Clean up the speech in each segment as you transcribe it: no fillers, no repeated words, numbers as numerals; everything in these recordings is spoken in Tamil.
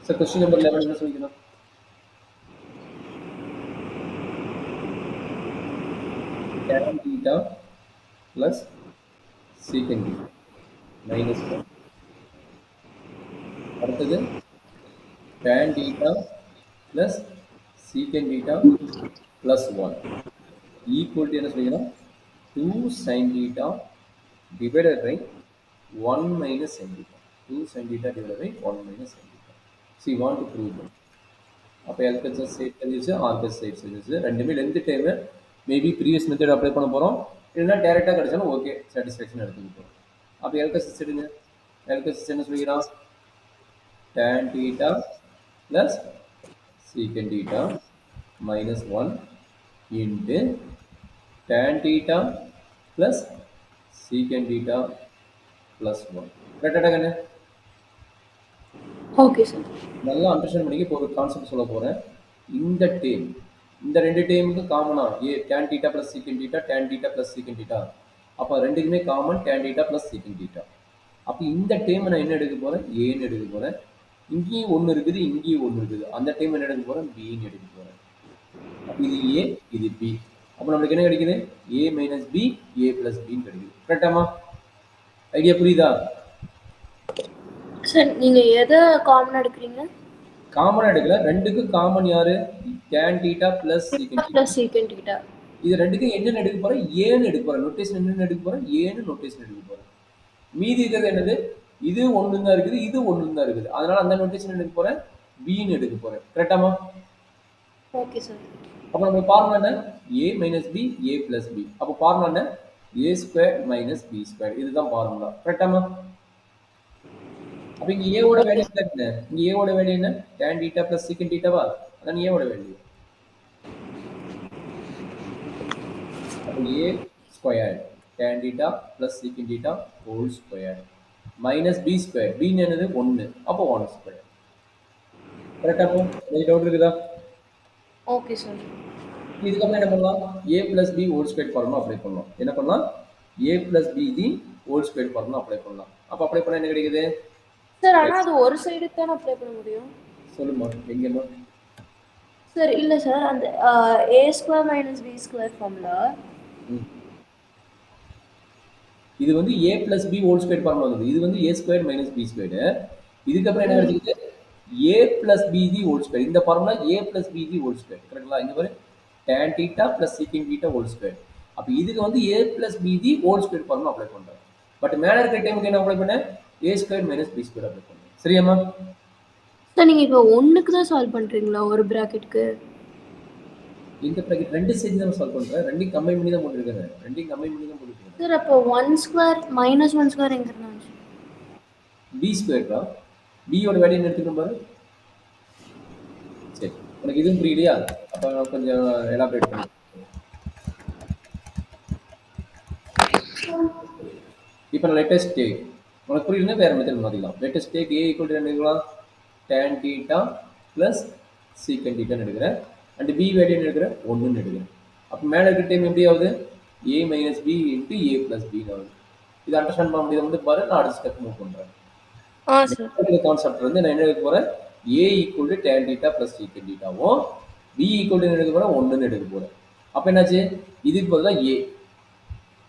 So question number 11 என்ன சொல்லிக்கலாம்? Tan theta plus secant theta minus 1. அடுத்தது tan theta plus secant theta plus 1 equal to என்ன சொல்லிக்கலாம்? 2 sin theta divided by 1 minus sin theta. 2 sin theta divided by 1 minus sin theta. So you want to prove that. அப்போ எல்கெச்சஸ் சைட் தெரிஞ்சிச்சு, ஆர்கெஸ் சைட் தெரிஞ்சிச்சு. ரெண்டுமே length time maybe previous method apply பண்ண போகிறோம், இல்லைன்னா டேரெக்டாக கிடைச்சாலும் ஓகே சாட்டிஸ்ஃபேக்ஷன் எடுத்துக்க போகிறோம். அப்போ எல்கெச்சஸ் எடுங்க. எல்கெச்சஸ் என்ன சொல்லிக்கிறான்? tan theta plus secant theta minus 1 into tan theta plus secant theta plus 1. கரெக்டாக என்ன? Okay sir. நல்லா அண்டர்ஸ்டாண்ட் பண்ணிக்க இப்போ ஒரு கான்செப்ட் சொல்ல போகிறேன். இந்த டேம், இந்த ரெண்டு டேமுக்கு காமனாக ஏ tan theta plus secant theta, tan theta plus secant theta. அப்போ ரெண்டுக்குமே common tan theta plus secant theta. அப்போ இந்த டேமை நான் என்ன எடுக்க போகிறேன்? ஏன்னு எடுக்க போகிறேன். இங்கேயும் ஒன்று இருக்குது, இங்கேயும் ஒன்று இருக்குது. அந்த டைம் என்ன எடுக்க போகிறேன்? பின்னு எடுக்க போகிறேன். அப்போ இது ஏ, இது பி. அப்போ நம்மளுக்கு என்ன கிடைக்குது? ஏ மைனஸ் பி, ஏ பிளஸ் பின்னு கிடைக்குது. கரெக்டாமா? ஐடியா புரியுதா? சார் நீங்கள் எதை காமனாக எடுக்கிறீங்க? காமனாக எடுக்கல, ரெண்டுக்கும் காமன் யாரு? tan theta plus secant theta. Plus secant theta. இது ரெண்டுக்கும் என்னென்னு எடுக்க போகிறேன்? ஏன்னு எடுக்க போகிறேன். நோட்டேஷன் என்னென்னு எடுக்க போகிறேன்? ஏன்னு நோட்டேஷன் எடுக்க போகிறேன். மீதி இருக்கிறது என்னது? இது ஒன்று தான் இருக்குது, இது ஒன்று தான் இருக்குது. அதனால அந்த நோட்டேஷன் எடுக்க போகிறேன், பின்னு எடுக்க போகிறேன். கரெக்டாமா? Okay sir. அப்போ நம்ம ஃபார்முலா என்ன? A minus b, a plus b. அப்போ ஃபார்முலா என்ன? A square minus b square. இதுதான் ஃபார்முலா. கரெக்டாமா? அப்போ இங்கே ஏவோட வேல்யூ என்ன? இங்கே ஏவோட வேல்யூ என்ன? tan theta plus secant theta வா? அதான் ஏவோட வேல்யூ. அப்போ ஏ square tan theta plus secant theta whole square minus b square. b என்னது? 1. அப்போ 1 ஸ்கொயர். கரெக்டா? அப்போ இந்த டவுட் இருக்குதா? Okay sir. இதுக்கப்புறம் என்ன பண்ணலாம்? a plus b whole square formula apply பண்ணலாம். என்ன பண்ணலாம்? a plus b the whole square formula apply பண்ணலாம். அப்போ அப்ளை பண்ணா என்ன கிடைக்குது? சார் ஆனால் அது ஒரு சைடுக்கு தானே அப்ளை பண்ண முடியும். சொல்லுமா, எங்கேம்மா? சார் இல்லை சார், அந்த a square minus b square formula இது வந்து a plus b whole square formula வருது. இது வந்து a square minus b square. இதுக்கப்புறம் என்ன கிடைக்குது? a plus b the whole square. இந்த formula a plus b the whole square. கரெக்ட்டா? இங்க பாரு, tan theta plus secant theta whole square. அப்ப இதுக்கு வந்து a plus b the whole square formula apply பண்றேன். பட் மேல இருக்க டைமுக்கு என்ன அப்ளை பண்ணேன்? a square minus b square apply பண்ணேன். சரியாமா? சார் நீங்கள் இப்போ ஒன்றுக்கு தான் சால்வ் பண்ணுறீங்களா ஒரு ப்ராக்கெட்டுக்கு? இந்த ப்ராக்கெட் ரெண்டு சேர்த்து தான் சால்வ் பண்றேன். ரெண்டையும் கம்பைன் பண்ணி தான் போட்டுருக்கேன். ரெண்டையும் கம்பைன் பண்ணி தான் போட்டுருக்கேன். சார் அப்போ 1 ஸ்கொயர் மைனஸ் 1 ஸ்கொயர் எங்க இருந்துச்சு? b ஸ்கொயர் தான். b யோட வேல்யூ என்ன எடுத்துக்கணும் பாரு. சரி, உனக்கு இதுவும் புரியலையா? அப்போ நான் கொஞ்சம் எலாபரேட் பண்ணி. இப்போ நான் லேட்டஸ்ட் டேக் உனக்கு புரியலன்னா வேற மெத்தட் மாற்றிக்கலாம். Latest take a equal to என்ன எடுக்கலாம்? tan theta plus secant theta எடுக்கிறேன். அண்ட் பி வேல்யூ எடுக்கிறேன் 1ன்னு எடுக்கிறேன். அப்போ மேலே இருக்கிற டைம் எப்படி ஆகுது? ஏ மைனஸ் பி இன்ட்டு ஏ ப்ளஸ் பின்னு ஆகுது. இது அண்டர்ஸ்டாண்ட் பண்ண முடியாது வந்து பாரு. நான் அடுத்த ஸ்டெப் மூவ் பண்ணுறேன். கான்செப்ட் வந்து நான் என்ன எடுக்க போகிறேன்? A equal to tan theta plus secant thetaவும் பி ஈக்குவல் டு என்ன எடுக்க போகிறேன்? 1ன்னு எடுக்க போகிறேன். அப்போ என்னாச்சு? இதுக்கு பதிலாக ஏ,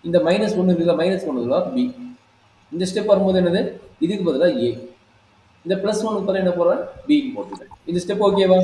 இந்த மைனஸ் 1 இருக்குல்ல, மைனஸ் 1 இருக்குல்ல, பி. இந்த ஸ்டெப் வரும்போது என்னது? இதுக்கு பதிலாக ஏ, இந்த பிளஸ் 1 பதிலாக என்ன போகிறேன்? பி போட்டுருக்கேன். இந்த ஸ்டெப் ஓகேவா?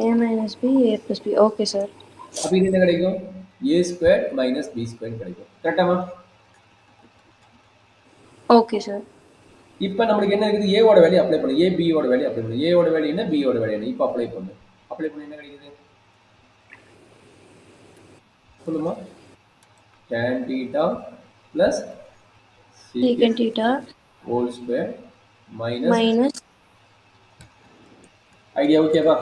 a minus b a plus b. Okay sir. அப்போ இது என்ன கிடைக்கும்? a square minus b square கிடைக்கும். கரெக்டாமா? Okay sir. இப்போ நம்மளுக்கு என்ன இருக்குது? ஏவோட வேல்யூ அப்ளை பண்ணு, ஏ பியோட வேல்யூ அப்ளை பண்ணு. ஏவோட வேல்யூ என்ன, பியோட வேல்யூ என்ன? இப்போ அப்ளை பண்ணு. அப்ளை பண்ணி என்ன கிடைக்குது? சொல்லுமா. tan theta plus secant theta whole square minus idea ஓகேவா?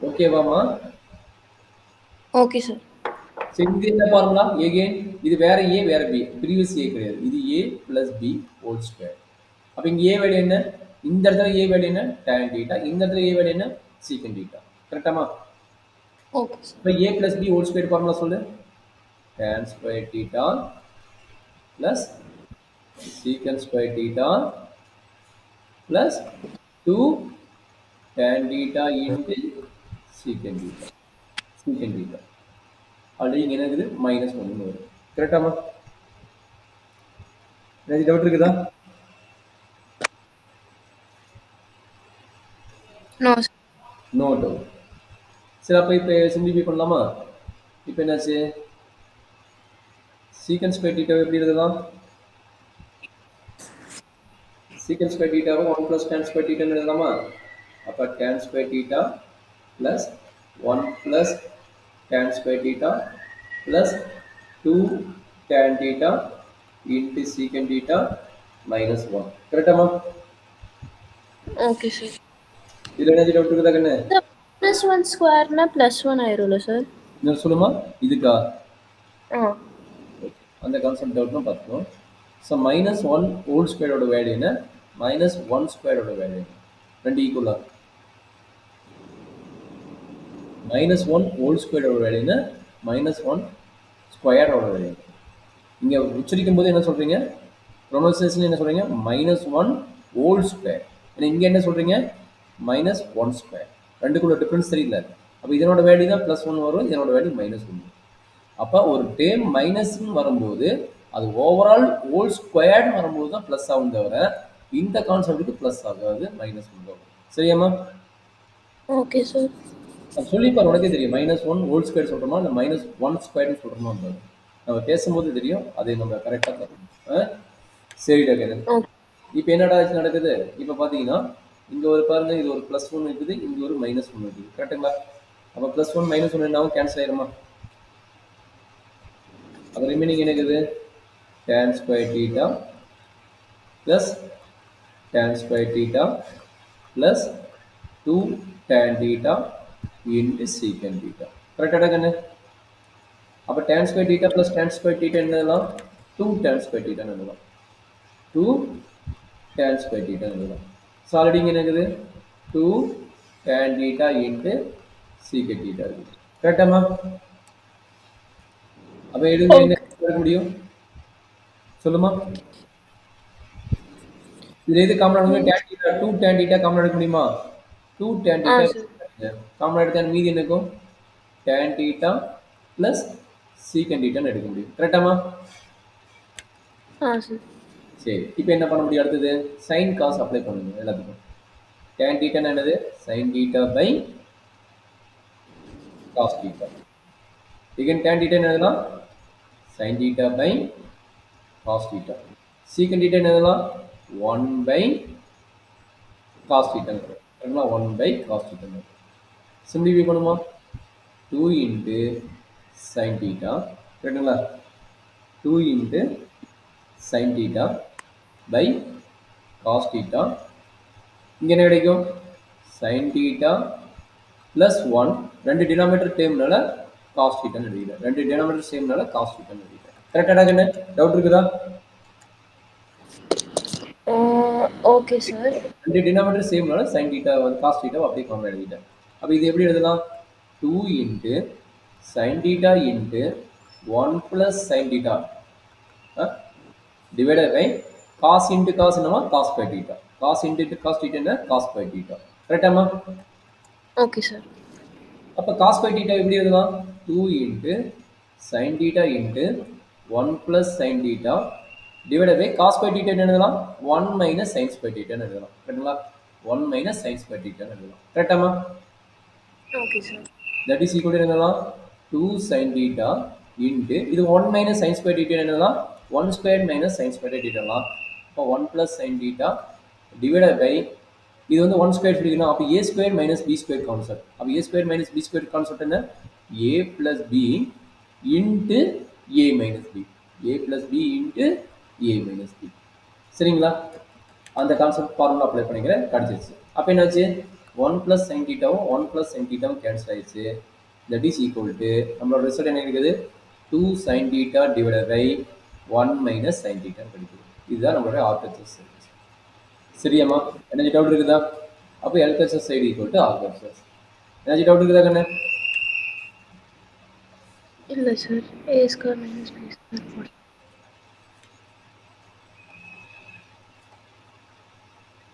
ஓகேவாமா? Okay sir. சரி, இது என்ன ஃபார்முலா? எகைன் இது வேற ஏ வேற பி, ப்ரீவியஸ் ஏ கிடையாது. இது a plus b whole square. அப்போ இங்கே ஏ வேல்யூ என்ன? இந்த இடத்துல ஏ வேல்யூ என்ன? tan theta. இந்த இடத்துல ஏ வேல்யூ என்ன? secant theta. கரெக்டாமா? Okay sir. இப்போ a plus b whole square formula சொல்லு. tan square theta plus secant square theta plus 2 tan theta into secant theta. Secant theta. Already இங்கே என்ன இருக்குது -1 வரும். கரெக்டாமா? ஏதாவது டவுட் இருக்குதா? No no doubt. சரி, அப்போ இப்போ சிம்பிளிஃபை பண்ணலாமா? இப்போ என்னாச்சு? secant square theta எப்படி எழுதலாம்? secant square theta 1 plus tan square theta எழுதலாமா? அப்போ tan square theta plus 1 plus tan square theta plus 2 tan theta into secant theta minus 1. கரெக்டாமா? Okay sir. இதில் என்ன டவுட் இருக்குதா கண்ணு? +1 ஸ்கொயர்னா +1 ஆயிரும்ல சார்? இன்னொரு சொல்லுமா இதுக்கா? ஆ அந்த கான்செப்ட் டவுட்னா பார்த்துக்கணும். ஸோ -1 ஹோல் ஸ்கொயரோட வேல்யூ என்ன, -1 ஸ்கொயரோட வேல்யூ என்ன, ரெண்டு ஈக்குவலாக. -1 ஹோல் ஸ்கொயரோட வேல்யூ என்ன, -1 ஸ்கொயரோட வேல்யூ. இங்கே உச்சரிக்கும் போது என்ன சொல்கிறீங்க, ப்ரொனன்சியேஷன் என்ன சொல்கிறீங்க, -1 ஹோல் ஸ்கொயர். ஏன்னா இங்கே என்ன சொல்கிறீங்க, -1 ஸ்கொயர். ரெண்டுக்குள்ள டிஃப்ரென்ஸ் தெரியல. அப்போ இதனோட வேல்யூ தான் +1 வரும், இதனோட வேல்யூ -1. அப்போ ஒரு டேம் மைனஸ்ன்னு வரும்போது அது ஓவரால் ஹோல் ஸ்கொயர்னு வரும்போது தான் ப்ளஸ் ஆகும், தவிர இந்த கான்செப்ட்டுக்கு ப்ளஸ் ஆகாது, -1 வரும். சரியாம்மா? Okay sir. அது சொல்லிப்பார், உனக்கே தெரியும். -1 ஹோல் ஸ்கொயர் சொல்கிறோமா இல்லை -1 ஸ்கொயர்னு சொல்கிறோமா, நம்ம பேசும்போது தெரியும். அது நம்ம கரெக்டாக தரணும். சரிடா கேது. இப்போ என்னடா நடக்குது? இப்போ பார்த்தீங்கன்னா இங்கே ஒரு பாருங்க, இது ஒரு +1 இருக்குது, இங்கே ஒரு -1 இருக்குது. கரெக்டுங்களா? அப்போ +1 -1 என்னாவும் கேன்சல் ஆயிருமா? அப்போ ரிமைனிங் என்ன இருக்குது, tan square theta plus tan square theta plus 2 tan theta into secant theta. கரெக்டாக கண்ணு? அப்போ tan square theta plus tan square theta என்னலாம், 2 tan square theta என்னலாம், 2 tan square theta என்னலாம். ஸோ ஆல்ரெடி இங்கே என்ன இருக்குது, 2 tan theta into secant theta இருக்குது. கரெக்டாமா? அப்போ எடுங்க, என்ன எடுக்க முடியும் சொல்லுமா? இதுல எது காமன் எடுக்க, tan theta 2 tan theta common எடுக்க முடியுமா? 2 tan theta காமன் எடுத்தா மீதி என்ன இருக்கும், tan theta plus secant theta ன்னு எடுக்க முடியும். கரெக்டாமா? சரி, இப்போ என்ன பண்ண முடியும், அடுத்தது sin cos அப்ளை பண்ணுங்க எல்லாத்துக்கும். tan theta என்னது, sin theta by cos theta. again tan theta என்னதுலாம், sin theta by cos theta. secant theta என்னதுலாம், 1 by cos theta. 1 by cos theta. Simplify பண்ணுமா, 2 into sin theta. கரெக்டுங்களா? 2 into sin theta by cos theta. இங்கே என்ன கிடைக்கும், sin theta plus 1. ரெண்டு டினாமினேட்டர் டேம்னால cos theta ன்னு எழுதிக்கிறேன். ரெண்டு டினாமினேட்டர் சேம்னால cos theta ன்னு எழுதிக்கிறேன். கரெக்டாக என்ன டவுட் இருக்குதா? Okay sir. ரெண்டு டினாமினேட்டர் சேம்னால sin theta cos theta அப்படியே காமன் எழுதிட்டேன். அப்போ இது எப்படி எழுதலாம், 2 into sin theta into 1 plus sin theta divided by cos into cos என்னமா, cos by theta. cos into cos theta என்ன, cos by theta. கரெக்டாமா? Okay sir. அப்போ cos by theta எப்படி எழுதலாம், 2 into sin theta into 1 plus sin theta divided by cos by theta என்ன எழுதலாம், 1 minus sin by theta ன்னு எழுதலாம். கரெக்டுங்களா? 1 minus sin by theta ன்னு எழுதலாம். கரெக்டாமா? Okay sir. that is equal to என்னலாம், 2 sin theta into இது 1 minus sin square theta என்னலாம், 1 square minus sin square theta லாம். அப்போ 1 plus sin theta divided by இது வந்து 1 square சொல்லிக்கணும். அப்போ a square minus b square concept. அப்போ a square minus b square concept என்ன, a plus b into a minus b. a plus b into a minus b. சரிங்களா? அந்த கான்செப்ட் ஃபார்முலா அப்ளை பண்ணிக்கிறேன், கிடைச்சிருச்சு. அப்போ என்னாச்சு, 1 plus sin thetaவும் 1 plus sin thetaவும் கேன்சல் ஆயிடுச்சு. that is equal to நம்மளோட ரிசல்ட் என்ன இருக்குது, 2 sin theta divided by 1 minus sin theta கிடைக்குது. இதுதான் நம்மளோட RHS சைடு. சரியாம்மா? என்ன டவுட் இருக்குதா? அப்போ LHS side equal to RHS. என்ன டவுட் இருக்குதா கண்ணு? இல்லை sir. a square minus b square